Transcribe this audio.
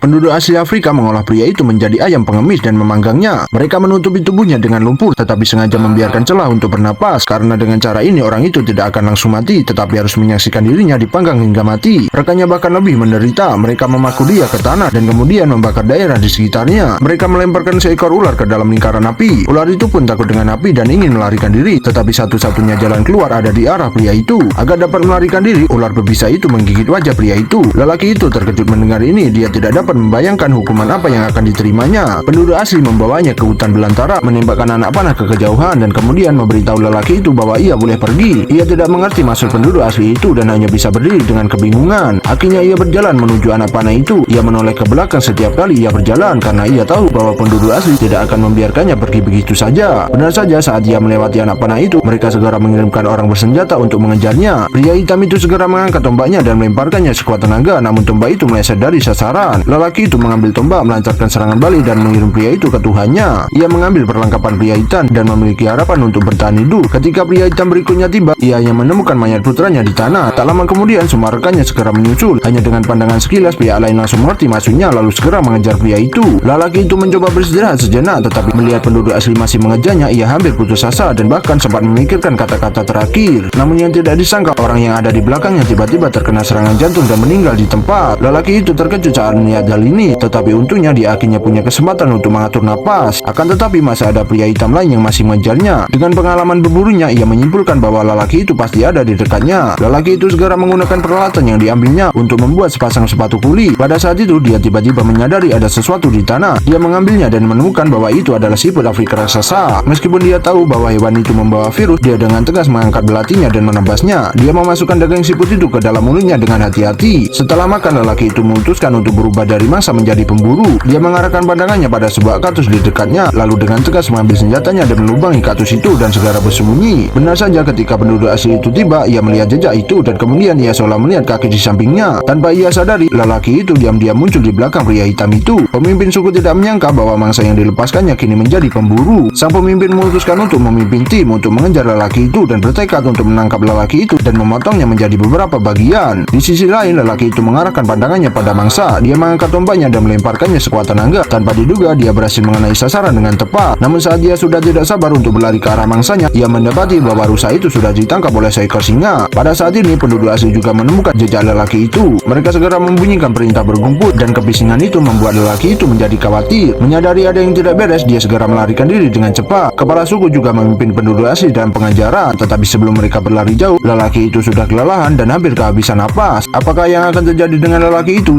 Penduduk asli Afrika mengolah pria itu menjadi ayam pengemis dan memanggangnya. Mereka menutupi tubuhnya dengan lumpur tetapi sengaja membiarkan celah untuk bernapas, karena dengan cara ini orang itu tidak akan langsung mati tetapi harus menyaksikan dirinya dipanggang hingga mati. Rekannya bahkan lebih menderita. Mereka memaku dia ke tanah dan kemudian membakar daerah di sekitarnya. Mereka melemparkan seekor ular ke dalam lingkaran api. Ular itu pun takut dengan api dan ingin melarikan diri, tetapi satu-satunya jalan keluar ada di arah pria itu. Agar dapat melarikan diri, ular berbisa itu menggigit wajah pria itu. Lelaki itu terkejut mendengar ini. Dia tidak dapat membayangkan hukuman apa yang akan diterimanya. Penduduk asli membawanya ke hutan belantara, menembakkan anak panah ke kejauhan dan kemudian memberitahu lelaki itu bahwa ia boleh pergi. Ia tidak mengerti maksud penduduk asli itu dan hanya bisa berdiri dengan kebingungan. Akhirnya ia berjalan menuju anak panah itu. Ia menoleh ke belakang setiap kali ia berjalan karena ia tahu bahwa penduduk asli tidak akan membiarkannya pergi begitu saja. Benar saja, saat ia melewati anak panah itu, mereka segera mengirimkan orang bersenjata untuk mengejarnya. Pria hitam itu segera mengangkat tombaknya dan melemparkannya sekuat tenaga, namun tombak itu meleset dari sasaran. Lelaki itu mengambil tombak, melancarkan serangan balik dan mengirim pria itu ke Tuhannya. Ia mengambil perlengkapan pria hitam dan memiliki harapan untuk bertahan hidup. Ketika pria hitam berikutnya tiba, ia hanya menemukan mayat putranya di tanah. Tak lama kemudian semua rekannya segera menyusul. Hanya dengan pandangan sekilas, pihak lain langsung mengerti maksudnya lalu segera mengejar pria itu. Lelaki itu mencoba beristirahat sejenak, tetapi melihat penduduk asli masih mengejarnya, ia hampir putus asa dan bahkan sempat memikirkan kata-kata terakhir. Namun yang tidak disangka, orang yang ada di belakangnya tiba-tiba terkena serangan jantung dan meninggal di tempat. Lelaki itu terkejut saat melihat hal ini, tetapi untungnya dia akhirnya punya kesempatan untuk mengatur napas. Akan tetapi masih ada pria hitam lain yang masih mengejarnya. Dengan pengalaman berburunya, ia menyimpulkan bahwa lelaki itu pasti ada di dekatnya. Lelaki itu segera menggunakan peralatan yang diambilnya untuk membuat sepasang sepatu kuli. Pada saat itu dia tiba-tiba menyadari ada sesuatu di tanah. Dia mengambilnya dan menemukan bahwa itu adalah siput Afrika raksasa. Meskipun dia tahu bahwa hewan itu membawa virus, dia dengan tegas mengangkat belatinya dan menebasnya. Dia memasukkan daging siput itu ke dalam mulutnya dengan hati-hati. Setelah makan, lelaki itu memutuskan untuk berubah dari mangsa menjadi pemburu. Dia mengarahkan pandangannya pada sebuah kaktus di dekatnya, lalu dengan tegas mengambil senjatanya dan melubangi kaktus itu dan segera bersembunyi. Benar saja, ketika penduduk asli itu tiba, ia melihat jejak itu dan kemudian ia seolah melihat kaki di sampingnya. Tanpa ia sadari, lelaki itu diam-diam muncul di belakang pria hitam itu. Pemimpin suku tidak menyangka bahwa mangsa yang dilepaskannya kini menjadi pemburu. Sang pemimpin memutuskan untuk memimpin tim untuk mengejar lelaki itu dan bertekad untuk menangkap lelaki itu dan memotongnya menjadi beberapa bagian. Di sisi lain, lelaki itu mengarahkan pandangannya pada mangsa. Dia mengangkat tombaknya dan melemparkannya sekuat tenaga. Tanpa diduga, dia berhasil mengenai sasaran dengan tepat. Namun saat dia sudah tidak sabar untuk berlari ke arah mangsanya, ia mendapati bahwa rusa itu sudah ditangkap oleh seekor singa. Pada saat ini, penduduk asli juga menemukan jejak lelaki itu. Mereka segera membunyikan perintah berkumpul dan kebisingan itu membuat lelaki itu menjadi khawatir. Menyadari ada yang tidak beres, dia segera melarikan diri dengan cepat. Kepala suku juga memimpin penduduk asli dalam pengejaran, tetapi sebelum mereka berlari jauh, lelaki itu sudah kelelahan dan hampir kehabisan napas. Apakah yang akan terjadi dengan lelaki itu?